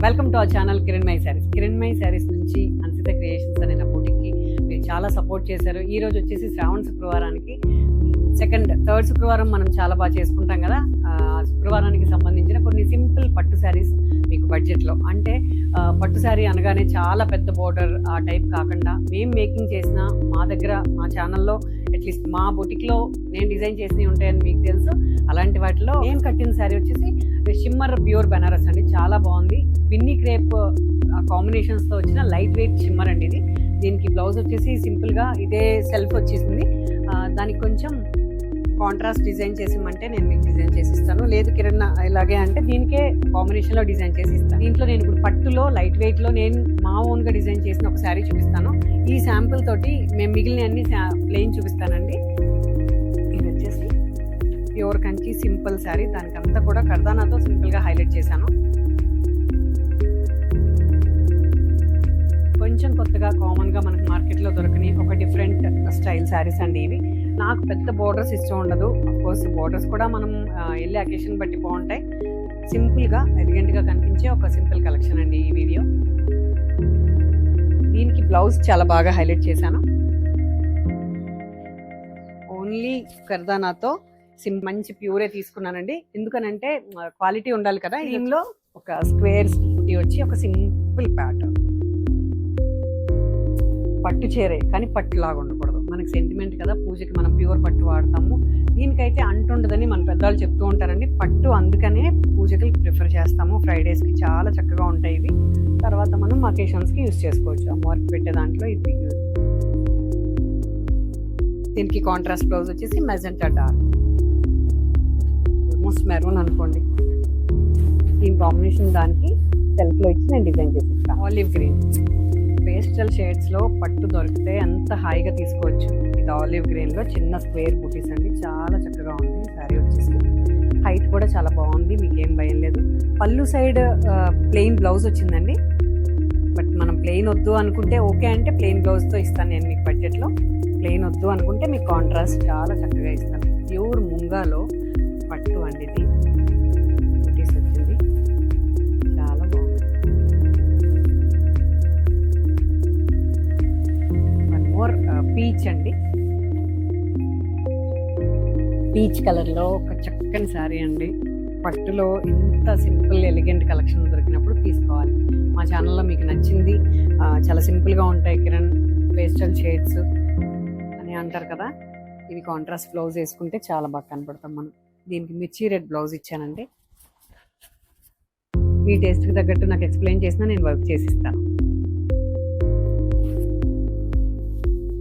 Welcome to our channel Kiranmayi saris. Kiranmayi saris నుంచి Ansitha creations అనే నా బూటిక్కి మీరు చాలా సపోర్ట్ చేశారు. ఈ రోజు వచ్చేసి శ్రావణ శుక్రవారానికి థర్డ్ శుక్రవారం మనం చాలా బాగా చేసుకుంటాం కదా. శుక్రవారానికి సంబంధించిన కొన్ని సింపుల్ పట్టు శారీస్ మీకు బడ్జెట్లో, అంటే పట్టు శారీ అనగానే చాలా పెద్ద బోర్డర్ ఆ టైప్ కాకుండా మేము మేకింగ్ చేసిన మా దగ్గర మా ఛానల్లో అట్లీస్ట్ మా బుటిక్లో నేను డిజైన్ చేసినవి ఉంటాయని మీకు తెలుసు. అలాంటి వాటిలో నేను కట్టిన శారీ వచ్చేసి షిమ్మర్ ప్యూర్ బెనారస్ అండి. చాలా బాగుంది. పిన్ని క్రేప్ కాంబినేషన్స్తో వచ్చిన లైట్ వెయిట్ షిమ్మర్ అండి ఇది. దీనికి బ్లౌజ్ వచ్చేసి సింపుల్గా ఇదే సెల్ఫ్ వచ్చేసింది. దానికి కొంచెం కాంట్రాస్ట్ డిజైన్ చేసిమంటే నేను మీకు డిజైన్ చేసి ఇస్తాను, లేదు కిరణ్ ఇలాగే అంటే దీనికే కాంబినేషన్లో డిజైన్ చేసి ఇస్తాను. దీంట్లో నేను ఇప్పుడు పట్టులో లైట్ వెయిట్లో నేను మా ఓన్గా డిజైన్ చేసిన ఒక శారీ చూపిస్తాను. ఈ శాంపుల్ తోటి మేము మిగిలిన అన్ని ప్లెయిన్ చూపిస్తానండి. ఇది వచ్చేసి ప్యూర్ కంచి సింపుల్ శారీ, దానికంతా కూడా కర్దానాతో సింపుల్గా హైలైట్ చేశాను. కొంచెం కొత్తగా కామన్గా మనకు మార్కెట్లో దొరకని ఒక డిఫరెంట్ స్టైల్ శారీస్ అండి ఇవి. నాకు పెద్ద బోర్డర్స్ ఇష్టం ఉండదు. అఫ్కోర్స్ బోర్డర్స్ కూడా మనం వెళ్ళే అకేషన్ బట్టి బాగుంటాయి. సింపుల్గా ఎలిగెంట్గా కనిపించే ఒక సింపుల్ కలెక్షన్ అండి ఈ వీడియో. దీనికి బ్లౌజ్ చాలా బాగా హైలైట్ చేశాను. ఓన్లీ కర్దానాతో మంచి ప్యూరే తీసుకున్నానండి. ఎందుకనంటే క్వాలిటీ ఉండాలి కదా. దీనిలో ఒక స్క్వేర్స్ వచ్చి ఒక సింపుల్ ప్యాటర్న్ పట్టు చీరే, కానీ పట్టు లాగా ఉండకూడదు. మనకి సెంటిమెంట్ కదా, పూజకి మనం ప్యూర్ పట్టు వాడతాము. దీనికైతే అంటుండదని మన పెద్దవాళ్ళు చెప్తూ ఉంటారండి. పట్టు అందుకనే పూజకి ప్రిఫర్ చేస్తాము. ఫ్రైడేస్కి చాలా చక్కగా ఉంటాయి ఇవి. తర్వాత మనం అకేషన్స్కి యూజ్ చేసుకోవచ్చు. అమ్మవారికి పెట్టే దాంట్లో ఇది. దీనికి కాంట్రాస్ట్ బ్లౌజ్ వచ్చేసి మెజెంటా డార్క్, ఆల్మోస్ట్ మెరూన్ అనుకోండి. దీని కాంబినేషన్ దానికి సెల్ఫ్లో ఇచ్చి నేను డిజైన్ చేసిస్తాను. ఆలివ్ గ్రీన్ పేస్టల్ షేడ్స్లో పట్టు దొరికితే ఎంత హాయిగా తీసుకోవచ్చు. ఇది ఆలివ్ గ్రీన్లో చిన్న స్క్వేర్ బూటీస్ అండి. చాలా చక్కగా ఉంది శారీ వచ్చేసి. హైట్ కూడా చాలా బాగుంది, మీకేం భయం లేదు. పళ్ళు సైడ్ ప్లెయిన్ బ్లౌజ్ వచ్చిందండి. బట్ మనం ప్లెయిన్ వద్దు అనుకుంటే ఓకే, అంటే ప్లెయిన్ బ్లౌజ్తో ఇస్తాను నేను మీకు బడ్జెట్లో. ప్లెయిన్ వద్దు అనుకుంటే మీకు కాంట్రాస్ట్ చాలా చక్కగా ఇస్తాను. ప్యూర్ ముంగాలో పట్టు అండి ఇది. బూటీస్ వచ్చింది, చాలా బాగుంది. పీచ్ అండి, పీచ్ కలర్లో ఒక చక్కని శారీ అండి. పట్టులో ఇంత సింపుల్ ఎలిగెంట్ కలెక్షన్ దొరికినప్పుడు తీసుకోవాలి. మా ఛానల్లో మీకు నచ్చింది. చాలా సింపుల్గా ఉంటాయి కిరణ్, పేస్టల్ షేడ్స్ అని అంటారు కదా. ఇవి కాంట్రాస్ట్ బ్లౌజ్ వేసుకుంటే చాలా బాగా కనపడతాం మనం. దీనికి మిర్చి రెడ్ బ్లౌజ్ ఇచ్చానండి. మీ టేస్ట్కి తగ్గట్టు నాకు ఎక్స్ప్లెయిన్ చేసినా నేను వర్క్ చేసిస్తాను.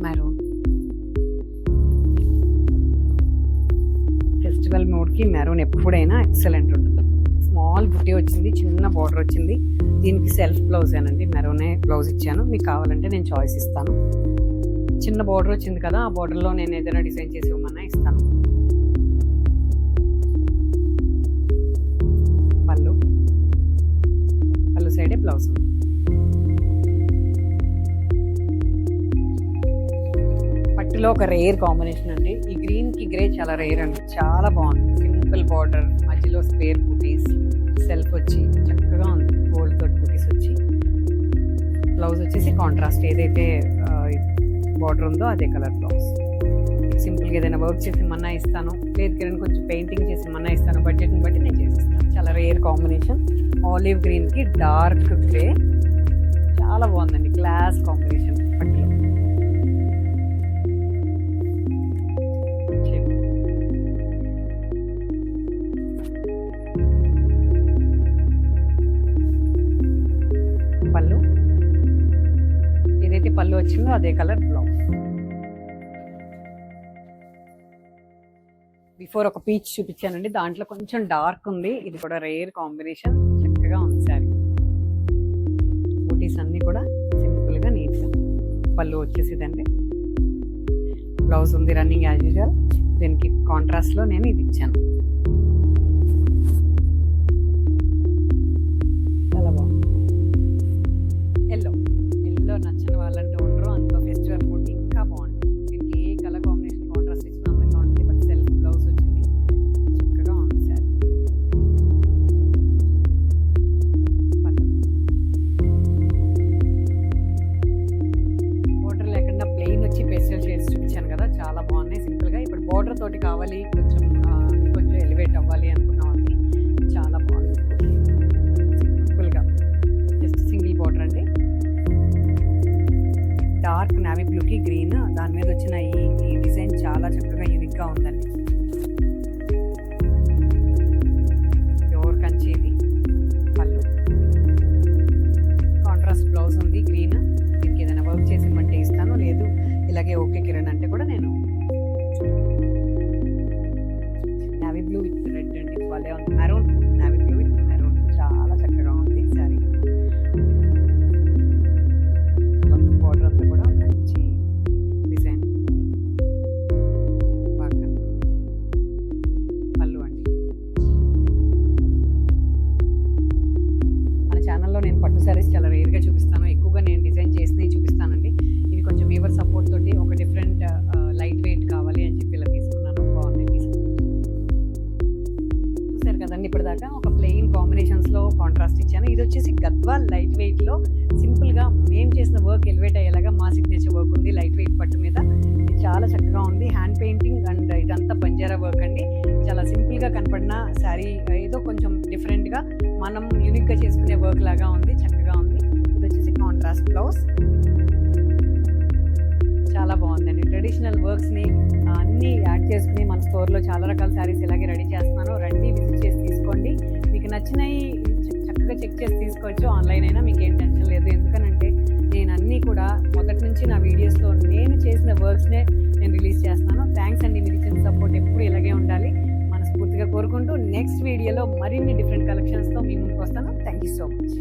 మెరూన్ ఫెస్టివల్ మోడ్కి మెరూన్ ఎప్పుడైనా ఎక్సలెంట్ ఉంటుంది. స్మాల్ బుట్టి వచ్చింది, చిన్న బార్డర్ వచ్చింది. దీనికి సెల్ఫ్ బ్లౌజ్ అనండి, మెరూనే బ్లౌజ్ ఇచ్చాను. మీకు కావాలంటే నేను చాయిస్ ఇస్తాను. చిన్న బార్డర్ వచ్చింది కదా, ఆ బార్డర్లో నేను ఏదైనా డిజైన్ చేసి ఇవ్వమన్నా ఇస్తాను. పళ్ళు సైడే బ్లౌజ్. పట్టులో ఒక రేర్ కాంబినేషన్ అండి. ఈ గ్రీన్ కి గ్రే చాలా రేర్ అండి, చాలా బాగుంది. సింపుల్ బార్డర్, మధ్యలో స్క్వేర్ బూటీస్, సెల్ఫ్ వచ్చి చక్కగా ఉంది. గోల్డ్ తోటి బూటీస్ వచ్చి, బ్లౌజ్ వచ్చేసి కాంట్రాస్ట్ ఏదైతే బార్డర్ ఉందో అదే కలర్ బ్లౌజ్. సింపుల్గా ఏదైనా వర్క్ చేసి మన్నా ఇస్తాను, లేదు కిరణ్ కొంచెం పెయింటింగ్ చేసి మన్నా ఇస్తాను. బడ్జెట్ని బట్టి నేను చేసిస్తాను. చాలా రేర్ కాంబినేషన్. ఆలివ్ గ్రీన్కి డార్క్ గ్రే, చాలా బాగుందండి. క్లాస్ కాంబినేషన్ పట్టులో. పళ్ళు ఏదైతే పళ్ళు వచ్చిందో అదే కలర్ బ్లౌజ్. బిఫోర్ ఒక పీచ్ చూపించానండి, దాంట్లో కొంచెం డార్క్ ఉంది. ఇది కూడా రేర్ కాంబినేషన్, చక్కగా ఉంది శారీ. బూటీస్ అన్నీ కూడా సింపుల్గా నీట్గా. పళ్ళు వచ్చేసిదండి, బ్లౌజ్ ఉంది రన్నింగ్ యాజ్ యూజువల్. దీనికి కాంట్రాస్ట్లో నేను ఇది ఇచ్చాను. చాలా బాగుంది. ఎల్లో నచ్చని వాళ్ళంటే ఉండరు. అందులో ఫెస్టివల్ బూటీ ఇంకా బాగుంటుంది. దీనికి ఏ కలర్ కాంబినేషన్ కాంట్రాస్ట్ ఇచ్చిన అందంగా ఉంటుంది. బట్ సెల్ఫ్ బ్లౌజ్ వచ్చింది, చక్కగా ఉంది శారీ. పళ్ళు చాలా బాగున్నాయి సింపుల్గా. ఇప్పుడు బోర్డర్ తోటి కావాలి కొంచెం కొంచెం ఎలివేట్ అవ్వాలి అనుకున్న వాళ్ళకి చాలా బాగుంది. సింపుల్గా జస్ట్ సింగిల్ బోర్డర్ అండి. డార్క్ నావీ బ్లూకి గ్రీన్ దాని మీద వచ్చిన ఈ డిజైన్ చాలా చక్కగా యూనిక్గా ఉందండి. ప్యూర్ కంచి ఇది పళ్ళు. కాంట్రాస్ట్ బ్లౌజ్ ఉంది గ్రీన్. దీనికి ఏదైనా వర్క్ చేసి ఇవ్వమంటే ఇస్తాను, లేదు ఇలాగే ఓకే కిరణ్ అంటే కూడా నేను. నావీ బ్లూ విత్ రెడ్ అండి, భలే ఉంది. Maroon, navy blue with maroon చాలా చక్కగా ఉంది శారీ. బార్డర్ అంతా కూడా మంచి డిజైన్. బాగా పళ్ళు అండి. మన ఛానల్లో నేను పట్టు శారీస్ చాలా రేర్గా చూపిస్తాను, ఎక్కువగా నేను డిజైన్ చేసినవి చూపిస్తానండి. ఇది కొంచెం వీవర్ సపోర్ట్ తోటి ఒక డిఫరెంట్ లైట్ వెయిట్ కావాలి అని చెప్పి ఇలా తీసుకున్నాను. బాగున్నాయి తీసుకున్నాను. చూసారు కదండి ఇప్పటిదాకా ఒక ప్లెయిన్ కాంబినేషన్స్లో కాంట్రాస్ట్ ఇచ్చాను. ఇది వచ్చేసి గద్వాల్ లైట్ వెయిట్లో సింపుల్గా మేము చేసిన వర్క్ ఎలివేట్ అయ్యేలాగా మా సిగ్నేచర్ వర్క్ ఉంది లైట్ వెయిట్ పట్టు మీద. ఇది చాలా చక్కగా ఉంది. హ్యాండ్ పెయింటింగ్ అండ్ ఇదంతా బంజారా వర్క్ అండి. చాలా సింపుల్గా కనపడిన శారీ ఏదో కొంచెం డిఫరెంట్గా మనం యూనిక్గా చేసుకునే వర్క్ లాగా ఉంది, చక్కగా ఉంది. ఇది వచ్చేసి కాంట్రాస్ట్ బ్లౌజ్. చాలా బాగుందండి. ట్రెడిషనల్ వర్క్స్ని అన్నీ యాడ్ చేసుకుని మన స్టోర్లో చాలా రకాల శారీస్ ఇలాగే రెడీ చేస్తున్నాను. రండి విజిట్ చేసి తీసుకోండి. మీకు నచ్చినవి చక్కగా చెక్ చేసి తీసుకోవచ్చు. ఆన్లైన్ అయినా మీకు ఏం టెన్షన్ లేదు. ఎందుకనంటే నేను అన్నీ కూడా మొదటి నుంచి నా వీడియోస్లో నేను చేసిన వర్క్స్నే నేను రిలీజ్ చేస్తున్నాను. థ్యాంక్స్ అండి, మీరు ఇచ్చిన సపోర్ట్ ఎప్పుడు ఇలాగే ఉండాలి మనస్ఫూర్తిగా కోరుకుంటూ నెక్స్ట్ వీడియోలో మరిన్ని డిఫరెంట్ కలెక్షన్స్తో మీ ముందుకు వస్తాను. Thank you so much.